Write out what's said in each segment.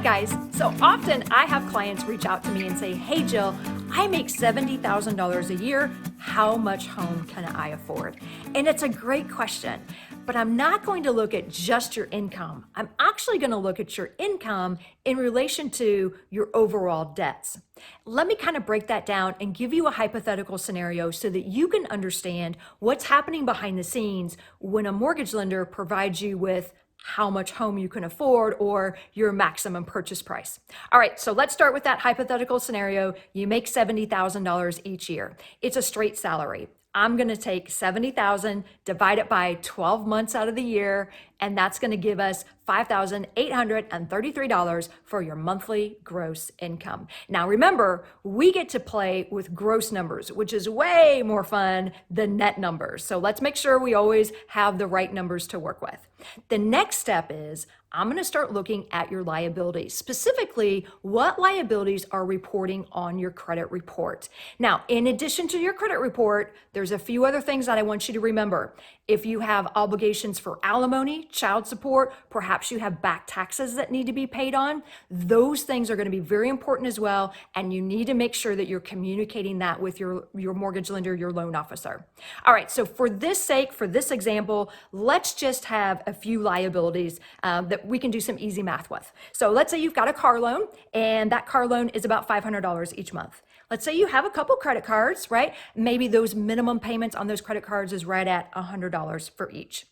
guys, so often I have clients reach out to me and say, hey Jill, I make $70,000 a year. How much home can I afford? And it's a great question, but I'm not going to look at just your income. I'm actually going to look at your income in relation to your overall debts. Let me kind of break that down and give you a hypothetical scenario so that you can understand what's happening behind the scenes when a mortgage lender provides you with how much home you can afford or your maximum purchase price. All right, so let's start with that hypothetical scenario. You make $70,000 each year. It's a straight salary. I'm going to take $70,000, divide it by 12 months out of the year, and that's going to give us $5,833 for your monthly gross income. Now remember, we get to play with gross numbers, which is way more fun than net numbers. So let's make sure we always have the right numbers to work with. The next step is I'm going to start looking at your liabilities, specifically what liabilities are reporting on your credit report. Now, in addition to your credit report, there's a few other things that I want you to remember. If you have obligations for alimony, child support, perhaps you have back taxes that need to be paid on, those things are going to be very important as well, and you need to make sure that you're communicating that with your mortgage lender, your loan officer. All right, so for this sake, for this example, let's just have a few liabilities that we can do some easy math with. So let's say you've got a car loan, and that car loan is about $500 each month. Let's say you have a couple credit cards, right? Maybe those minimum payments on those credit cards is right at $100 for each.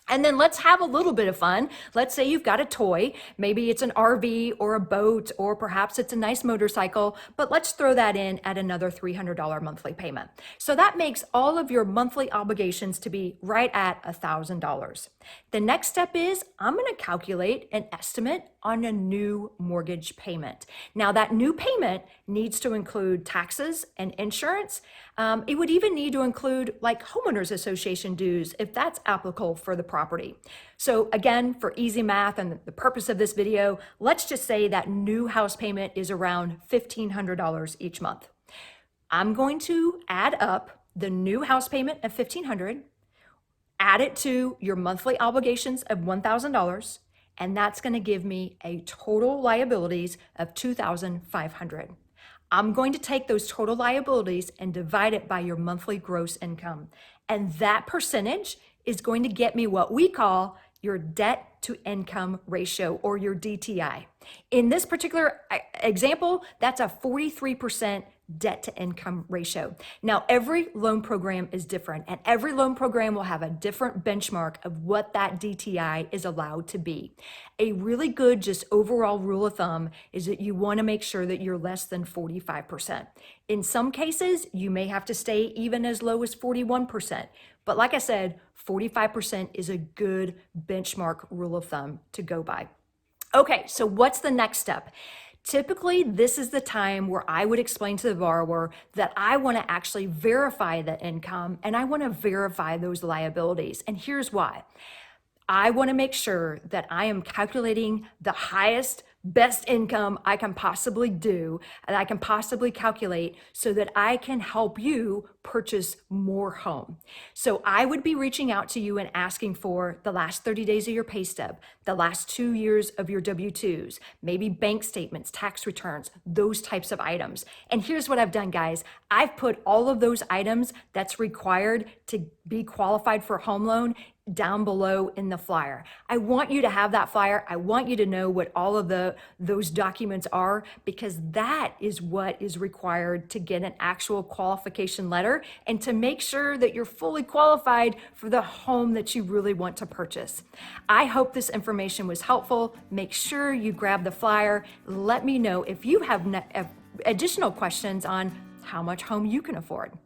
And then let's have a little bit of fun. Let's say you've got a toy. Maybe it's an RV or a boat, or perhaps it's a nice motorcycle, but let's throw that in at another $300 monthly payment. So that makes all of your monthly obligations to be right at $1,000. The next step is I'm going to calculate an estimate on a new mortgage payment. Now that new payment needs to include taxes and insurance. It would even need to include like homeowners association dues if that's applicable for the property. So again, for easy math and the purpose of this video, let's just say that new house payment is around $1,500 each month. I'm going to add up the new house payment of $1,500, add it to your monthly obligations of $1,000, and that's going to give me a total liabilities of $2,500. I'm going to take those total liabilities and divide it by your monthly gross income. And that percentage is going to get me what we call your debt to income ratio, or your DTI. In this particular example, that's a 43% debt to income ratio. Now, every loan program is different, and every loan program will have a different benchmark of what that DTI is allowed to be. A really good just overall rule of thumb is that you want to make sure that you're less than 45%. In some cases, you may have to stay even as low as 41%. But like I said, 45% is a good benchmark rule of thumb to go by. Okay, so what's the next step? Typically, this is the time where I would explain to the borrower that I want to actually verify the income and I want to verify those liabilities. And here's why. I want to make sure that I am calculating the highest, best income I can possibly do, and I can possibly calculate so that I can help you purchase more home. So I would be reaching out to you and asking for the last 30 days of your pay stub, the last 2 years of your W-2s, maybe bank statements, tax returns, those types of items. And here's what I've done, guys. I've put all of those items that's required to be qualified for a home loan down below in the flyer. I want you to have that flyer. I want you to know what all of those documents are, because that is what is required to get an actual qualification letter and to make sure that you're fully qualified for the home that you really want to purchase. I hope this information was helpful. Make sure you grab the flyer. Let me know if you have additional questions on how much home you can afford.